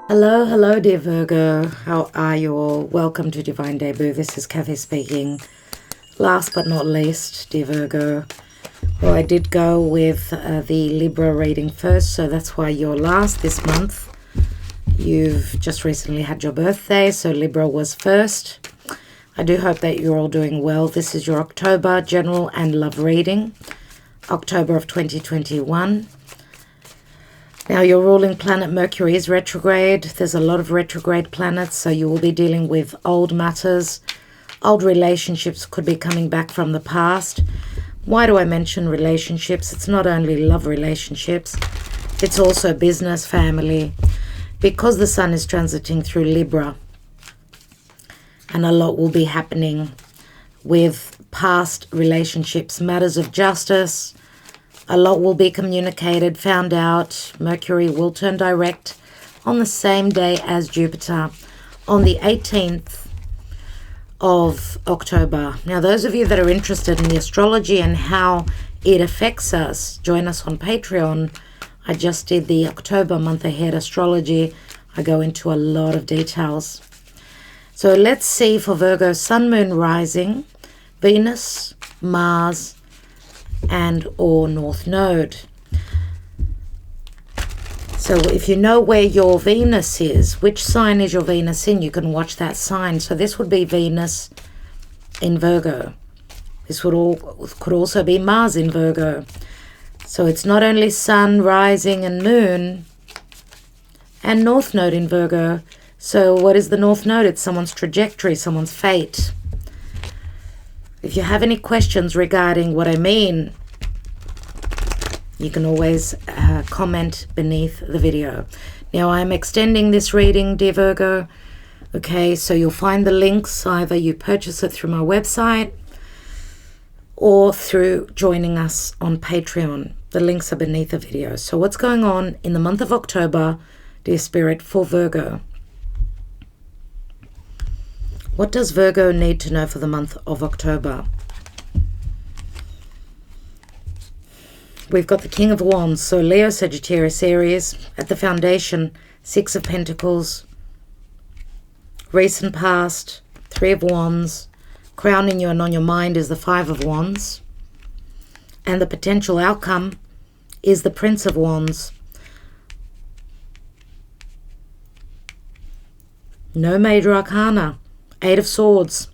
Hello, hello, dear Virgo. How are you all? Welcome to Divine Debut. This is Kathy speaking. Last but not least, dear Virgo. Well, I did go with the Libra reading first, so that's why you're last this month. You've just recently had your birthday, so Libra was first. I do hope that you're all doing well. This is your October general and love reading, October of 2021. Now, your ruling planet Mercury is retrograde. There's a lot of retrograde planets, so you will be dealing with old matters. Old relationships could be coming back from the past. Why do I mention relationships? It's not only love relationships. It's also business, family. Because the sun is transiting through Libra, and a lot will be happening with past relationships, matters of justice. A lot will be communicated, found out. Mercury will turn direct on the same day as Jupiter, on the 18th of October. Now, those of you that are interested in the astrology and how it affects us, join us on Patreon. I just did the October month ahead astrology. I go into a lot of details. So let's see for Virgo, Sun, Moon, Rising, Venus, Mars, and or North Node. So if you know where your Venus is, which sign is your Venus in, you can watch that sign. So this would be Venus in Virgo. This could also be Mars in Virgo. So it's not only Sun, Rising, and Moon, and North Node in Virgo. So what is the North Node? It's someone's trajectory, someone's fate. If you have any questions regarding what I mean, you can always comment beneath the video. Now, I'm extending this reading, dear Virgo. Okay, so you'll find the links. Either you purchase it through my website or through joining us on Patreon. The links are beneath the video. So what's going on in the month of October, dear Spirit, for Virgo? What does Virgo need to know for the month of October? We've got the King of Wands, so Leo, Sagittarius, Aries. At the foundation, Six of Pentacles. Recent past, Three of Wands. Crowning you and on your mind is the Five of Wands. And the potential outcome is the Prince of Wands. No major arcana. Eight of Swords.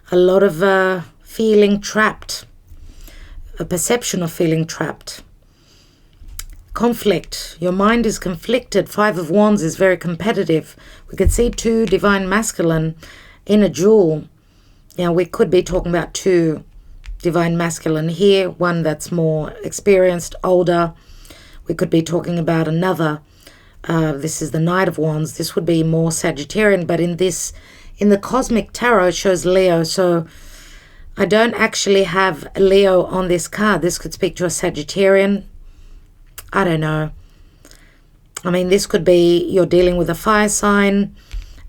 A lot of feeling trapped. A perception of feeling trapped. Conflict. Your mind is conflicted. Five of Wands is very competitive. We could see two divine masculine in a duel. Now, we could be talking about two divine masculine here. One that's more experienced, older. We could be talking about another. This is the Knight of Wands. This would be more Sagittarian, but in the Cosmic Tarot, it shows Leo, so I don't actually have Leo on this card. This could speak to a Sagittarian. I don't know. I mean, this could be you're dealing with a fire sign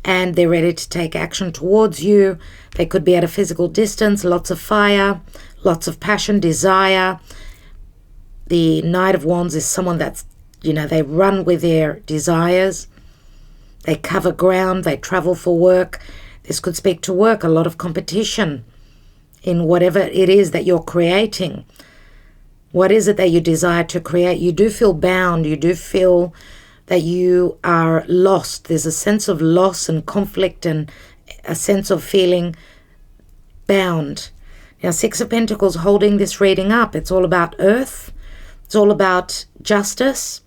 and they're ready to take action towards you. They could be at a physical distance, lots of fire, lots of passion, desire. The Knight of Wands is someone that's, they run with their desires. They cover ground, they travel for work. This could speak to work, a lot of competition in whatever it is that you're creating. What is it that you desire to create? You do feel bound. You do feel that you are lost. There's a sense of loss and conflict and a sense of feeling bound. Now, Six of Pentacles holding this reading up. It's all about earth. It's all about justice.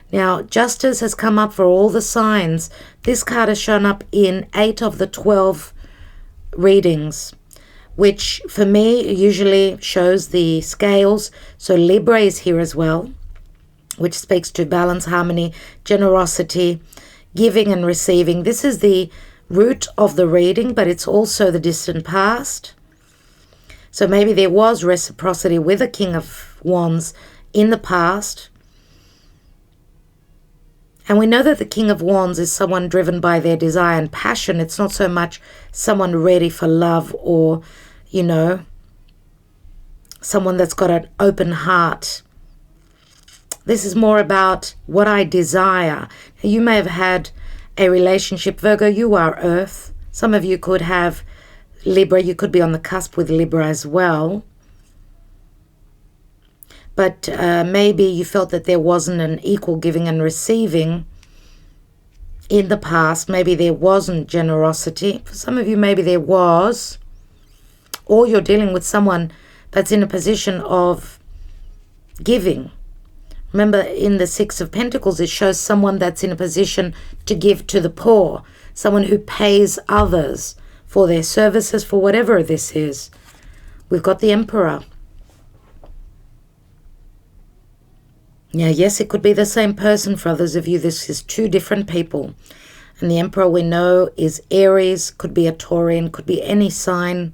Now, justice has come up for all the signs. This card has shown up in 8 of the 12 readings, which for me usually shows the scales. So Libra is here as well, which speaks to balance, harmony, generosity, giving and receiving. This is the root of the reading, but it's also the distant past. So maybe there was reciprocity with the King of Wands in the past. And we know that the King of Wands is someone driven by their desire and passion. It's not so much someone ready for love or, someone that's got an open heart. This is more about what I desire. You may have had a relationship. Virgo, you are Earth. Some of you could have Libra. You could be on the cusp with Libra as well. But maybe you felt that there wasn't an equal giving and receiving in the past. Maybe there wasn't generosity. For some of you, maybe there was. Or you're dealing with someone that's in a position of giving. Remember, in the Six of Pentacles, it shows someone that's in a position to give to the poor. Someone who pays others for their services, for whatever this is. We've got the Emperor. Now, yes, it could be the same person. For others of you, this is two different people. And the Emperor we know is Aries, could be a Taurian, could be any sign.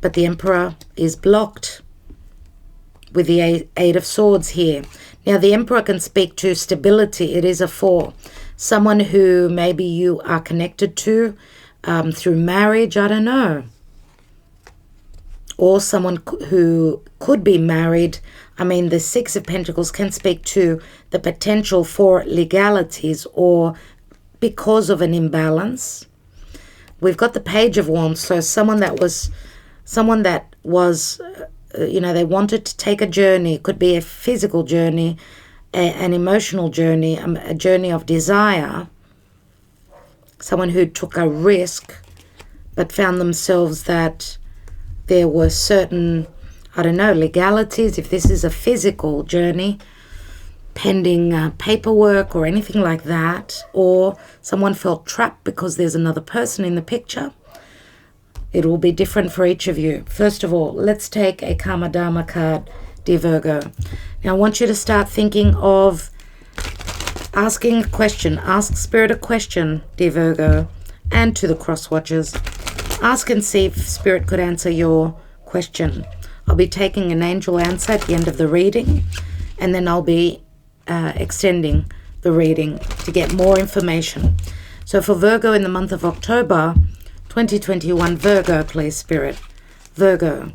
But the Emperor is blocked with the Eight of Swords here. Now, the Emperor can speak to stability. It is a 4. Someone who maybe you are connected to through marriage, I don't know. Or someone who could be married. I mean, the Six of Pentacles can speak to the potential for legalities or because of an imbalance. We've got the Page of Wands, so someone that was, they wanted to take a journey. It could be a physical journey, an emotional journey, a journey of desire. Someone who took a risk but found themselves that there were certain, I don't know, legalities, if this is a physical journey, pending paperwork or anything like that, or someone felt trapped because there's another person in the picture. It will be different for each of you. First of all, let's take a Karma Dharma card, dear Virgo. Now, I want you to start thinking of asking a question. Ask Spirit a question, dear Virgo, and to the cross watchers. Ask and see if Spirit could answer your question. I'll be taking an angel answer at the end of the reading, and then I'll be extending the reading to get more information. So for Virgo in the month of October 2021, Virgo, please, Spirit. Virgo.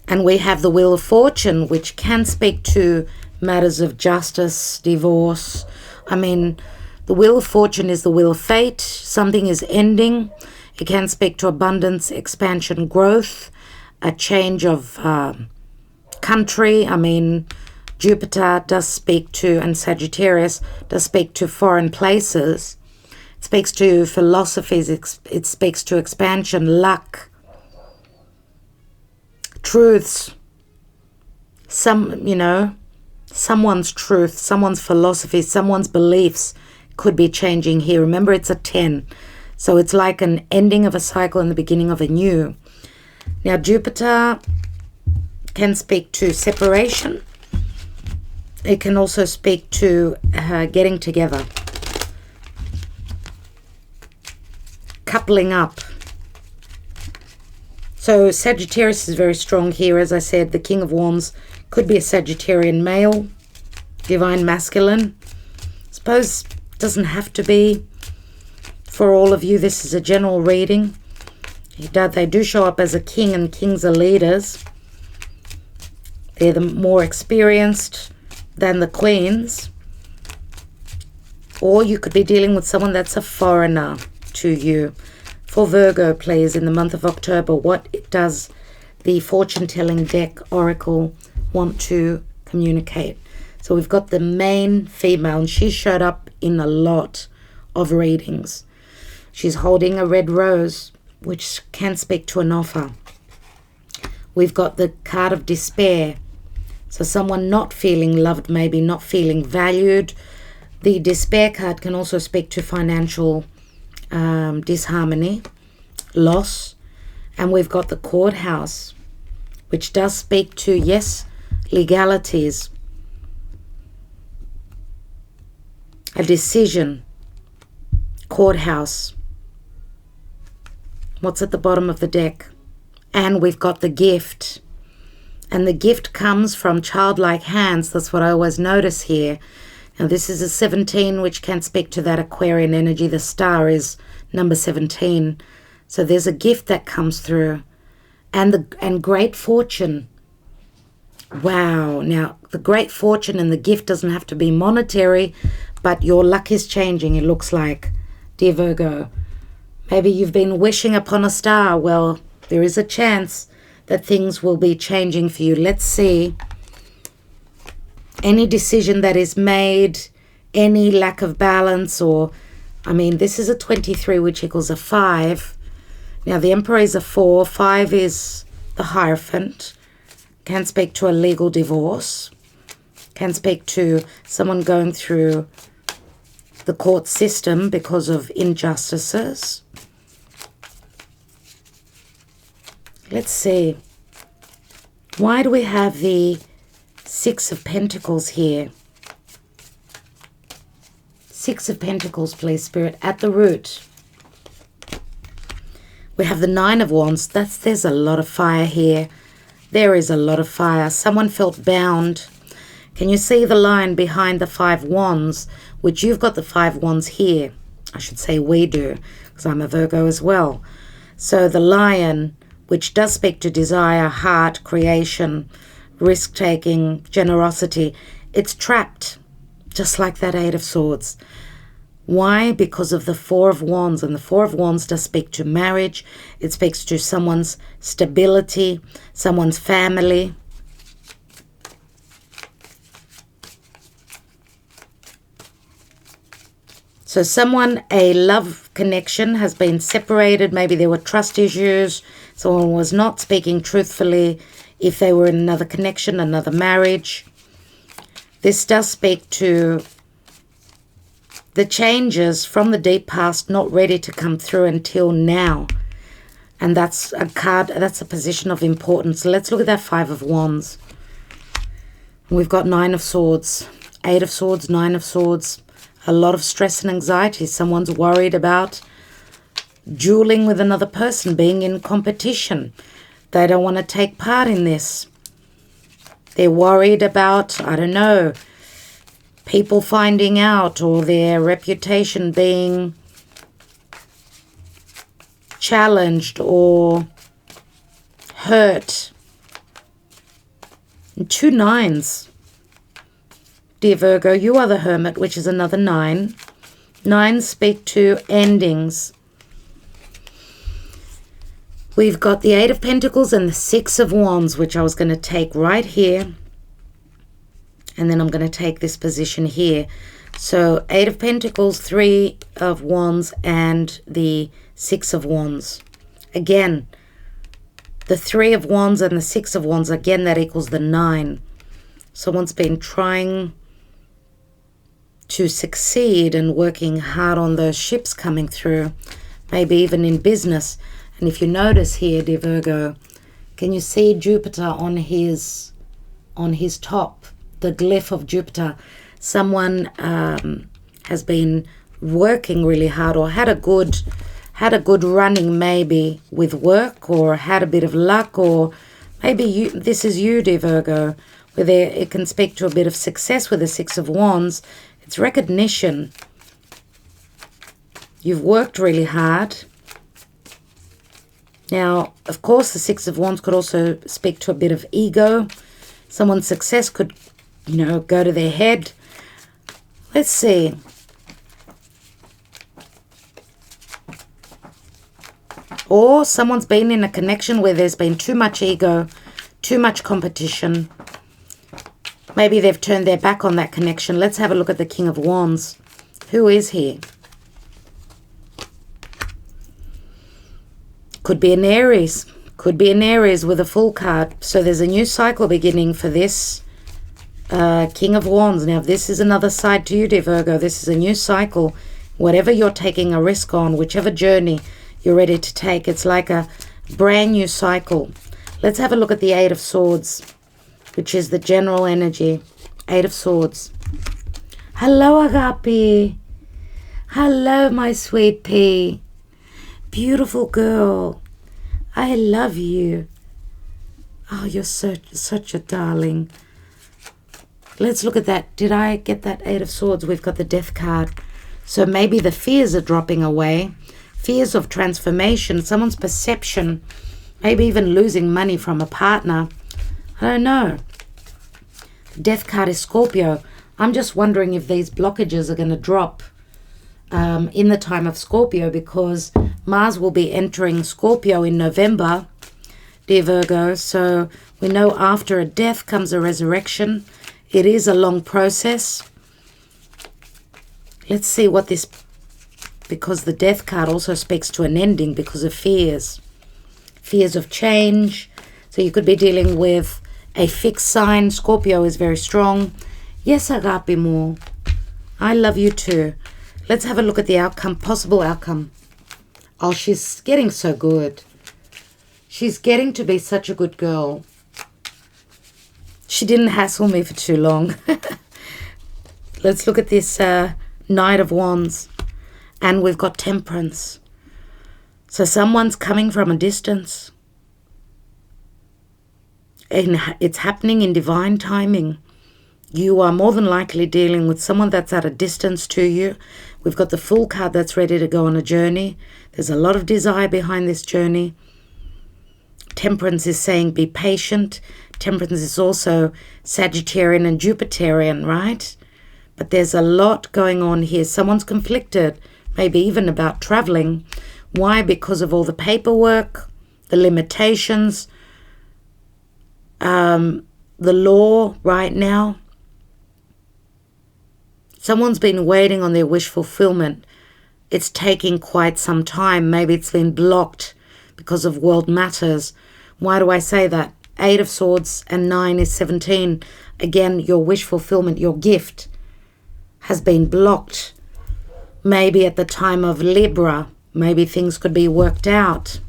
And we have the Wheel of Fortune, which can speak to matters of justice, divorce. I mean, the Wheel of Fortune is the Wheel of Fate. Something is ending. It can speak to abundance, expansion, growth, a change of country. I mean, Jupiter does speak to, and Sagittarius does speak to foreign places. It speaks to philosophies. It speaks to expansion, luck, truths. Someone's truth, someone's philosophy, someone's beliefs could be changing here. Remember, it's a 10. So it's like an ending of a cycle and the beginning of a new. Now, Jupiter can speak to separation. It can also speak to getting together, coupling up. So Sagittarius is very strong here. As I said, the King of Wands could be a Sagittarian male, divine masculine. Suppose it doesn't have to be for all of you. This is a general reading. They do show up as a king, and kings are leaders. They're the more experienced than the queens. Or you could be dealing with someone that's a foreigner to you. For Virgo, please, in the month of October, what does the fortune-telling deck oracle want to communicate? So we've got the main female, and she showed up in a lot of readings. She's holding a red rose, which can speak to an offer. We've got the card of despair. So someone not feeling loved, maybe not feeling valued. The despair card can also speak to financial disharmony, loss. And we've got the courthouse, which does speak to, yes, legalities, a decision, courthouse. What's at the bottom of the deck? And we've got the gift. And the gift comes from childlike hands. That's what I always notice here. Now this is a 17, which can speak to that Aquarian energy. The star is number 17. So there's a gift that comes through. And great fortune. Wow. Now, the great fortune and the gift doesn't have to be monetary, but your luck is changing, it looks like, dear Virgo. Maybe you've been wishing upon a star. Well, there is a chance that things will be changing for you. Let's see. Any decision that is made, any lack of balance, or, I mean, this is a 23, which equals a 5. Now, the Emperor is a 4. 5 is the Hierophant. Can speak to a legal divorce. Can speak to someone going through the court system because of injustices. Let's see. Why do we have the 6 of Pentacles here? 6 of Pentacles, please, Spirit, at the root. We have the 9 of Wands. There's a lot of fire here. There is a lot of fire. Someone felt bound. Can you see the line behind the 5 Wands, which you've got the 5 Wands here? I should say we do, because I'm a Virgo as well. So the Lion, which does speak to desire, heart, creation, risk-taking, generosity, it's trapped, just like that 8 of Swords. Why? Because of the 4 of Wands, and the 4 of Wands does speak to marriage. It speaks to someone's stability, someone's family. So someone, a love connection has been separated. Maybe there were trust issues. Someone was not speaking truthfully if they were in another connection, another marriage. This does speak to the changes from the deep past not ready to come through until now. And that's a card, that's a position of importance. So let's look at that 5 of Wands. We've got 9 of Swords, 8 of Swords, 9 of Swords. A lot of stress and anxiety. Someone's worried about dueling with another person, being in competition. They don't want to take part in this. They're worried about, I don't know, people finding out or their reputation being challenged or hurt. And 2 9s. Dear Virgo, you are the Hermit, which is another 9. 9s speak to endings. We've got the 8 of Pentacles and the 6 of Wands, which I was going to take right here. And then I'm going to take this position here. So 8 of Pentacles, 3 of Wands, and the 6 of Wands. Again, the 3 of Wands and the 6 of Wands, again, that equals the 9. Someone's been trying to succeed and working hard on those ships coming through, maybe even in business. And if you notice here, dear Virgo, can you see Jupiter on his top, the glyph of Jupiter? Someone has been working really hard or had a good running maybe with work, or had a bit of luck, or maybe this is you, dear Virgo, where it can speak to a bit of success with the 6 of Wands. It's recognition. You've worked really hard. Now, of course, the 6 of Wands could also speak to a bit of ego. Someone's success could, go to their head. Let's see. Or someone's been in a connection where there's been too much ego, too much competition. Maybe they've turned their back on that connection. Let's have a look at the King of Wands. Who is he? Could be an Aries. Could be an Aries with a full card. So there's a new cycle beginning for this King of Wands. Now, this is another side to you, dear Virgo. This is a new cycle. Whatever you're taking a risk on, whichever journey you're ready to take, it's like a brand new cycle. Let's have a look at the 8 of Swords, which is the general energy. 8 of Swords. Hello, Agape. Hello, my sweet pea. Beautiful girl. I love you. Oh, you're such a darling. Let's look at that. Did I get that 8 of Swords? We've got the Death card. So maybe the fears are dropping away. Fears of transformation. Someone's perception. Maybe even losing money from a partner. I don't know. Death card is Scorpio. I'm just wondering if these blockages are going to drop in the time of Scorpio, because Mars will be entering Scorpio in November, dear Virgo. So we know after a death comes a resurrection. It is a long process. Let's see what this, because the death card also speaks to an ending because of fears of change. So you could be dealing with a fixed sign. Scorpio is very strong. Yes, Agapimo, I love you too. Let's have a look at the outcome, possible outcome. Oh, she's getting so good. She's getting to be such a good girl. She didn't hassle me for too long. Let's look at this Knight of Wands. And we've got Temperance. So someone's coming from a distance. And it's happening in divine timing. You are more than likely dealing with someone that's at a distance to you. We've got the Fool card that's ready to go on a journey. There's a lot of desire behind this journey. Temperance is saying be patient. Temperance is also Sagittarian and Jupiterian, right? But there's a lot going on here. Someone's conflicted, maybe even about traveling. Why? Because of all the paperwork, the limitations, the law right now. Someone's been waiting on their wish fulfillment. It's taking quite some time. Maybe it's been blocked because of world matters. Why do I say that? 8 of Swords and 9 is 17. Again, your wish fulfillment, your gift has been blocked. Maybe at the time of Libra, maybe things could be worked out.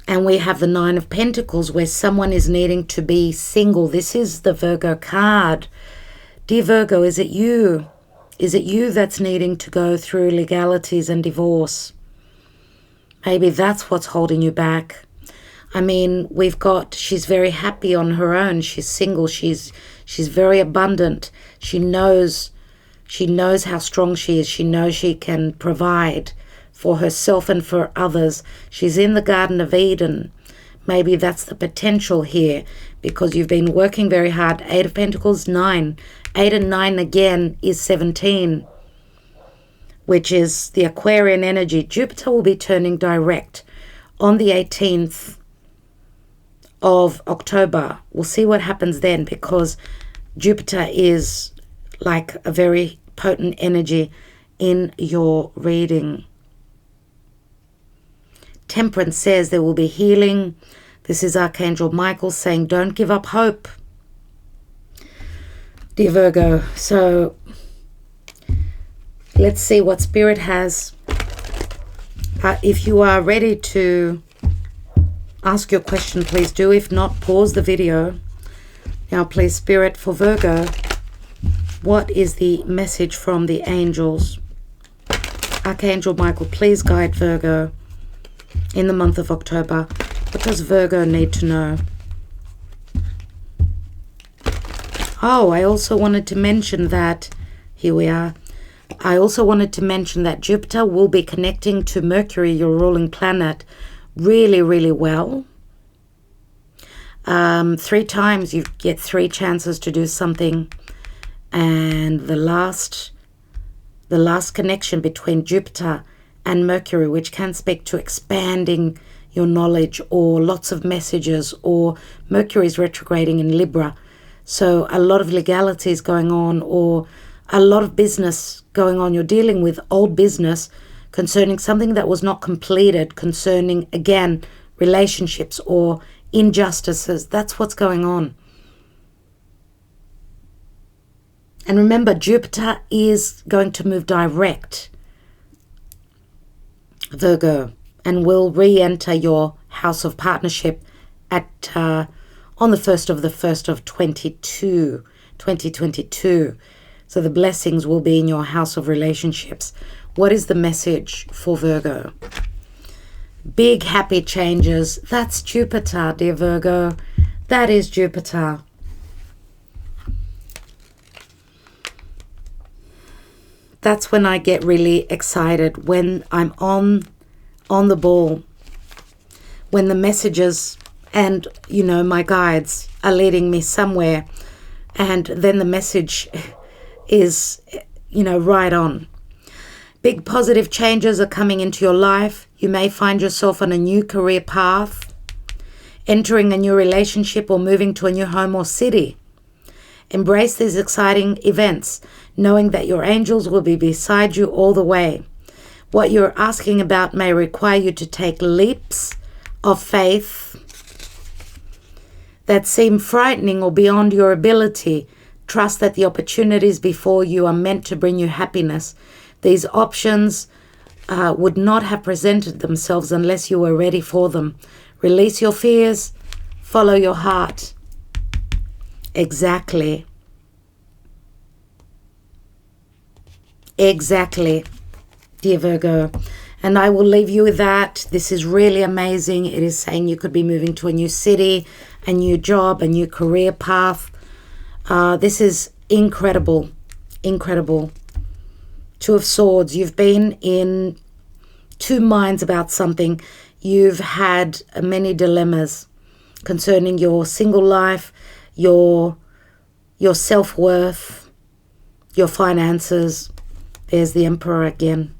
And we have the 9 of Pentacles where someone is needing to be single. This is the Virgo card. Dear Virgo, is it you? Is it you that's needing to go through legalities and divorce? Maybe that's what's holding you back. I mean, we've got, she's very happy on her own. She's single. She's very abundant. She knows how strong she is. She knows she can provide for herself and for others. She's in the Garden of Eden. Maybe that's the potential here, because you've been working very hard. 8 of Pentacles, 9. 8 and 9 again is 17, which is the Aquarian energy. Jupiter will be turning direct on the 18th of October. We'll see what happens then, because Jupiter is like a very potent energy in your reading. Temperance says there will be healing. This is Archangel Michael saying don't give up hope, dear Virgo. So let's see what Spirit has. If you are ready to ask your question, please do. If not, pause the video. Now, please, Spirit, for Virgo, what is the message from the angels? Archangel Michael, please guide Virgo in the month of October. What does Virgo need to know? Oh, I also wanted to mention that, here we are. I also wanted to mention that Jupiter will be connecting to Mercury, your ruling planet, really, really well. 3 times you get 3 chances to do something. And the last connection between Jupiter and Mercury, which can speak to expanding your knowledge or lots of messages, or Mercury is retrograding in Libra. So a lot of legalities going on, or a lot of business going on. You're dealing with old business concerning something that was not completed, concerning, again, relationships or injustices. That's what's going on. And remember, Jupiter is going to move direct, Virgo, and will re-enter your house of partnership at on the 1st of the 1st of 2022. So the blessings will be in your house of relationships. What is the message for Virgo? Big happy changes. That's Jupiter, dear Virgo. That is Jupiter. That's when I get really excited, when I'm on the ball, when the messages and, you know, my guides are leading me somewhere, and then the message is, you know, right on. Big positive changes are coming into your life. You may find yourself on a new career path, entering a new relationship, or moving to a new home or city. Embrace these exciting events, knowing that your angels will be beside you all the way. What you're asking about may require you to take leaps of faith that seem frightening or beyond your ability. Trust that the opportunities before you are meant to bring you happiness. These options would not have presented themselves unless you were ready for them. Release your fears. Follow your heart. Exactly. Exactly, dear Virgo. And I will leave you with that. This is really amazing. It is saying you could be moving to a new city, a new job, a new career path. This is incredible. Incredible. Two of Swords. You've been in two minds about something. You've had many dilemmas concerning your single life, your self-worth, your finances. There's the Emperor again.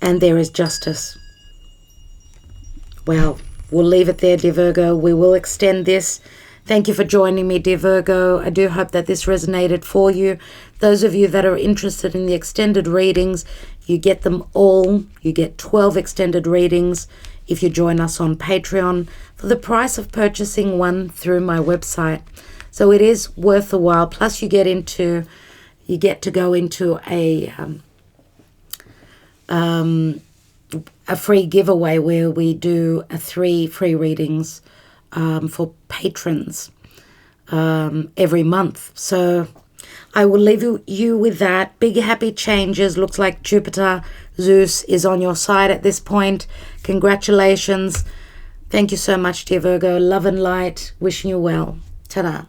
And there is justice. Well, we'll leave it there, dear Virgo. We will extend this. Thank you for joining me, dear Virgo. I do hope that this resonated for you. Those of you that are interested in the extended readings, you get them all. You get 12 extended readings if you join us on Patreon for the price of purchasing one through my website. So it is worth a while. Plus you get to go into a free giveaway where we do 3 free readings for patrons every month. So I will leave you with that. Big happy changes. Looks like Jupiter, Zeus is on your side at this point. Congratulations. Thank you so much, dear Virgo. Love and light. Wishing you well. Ta-da.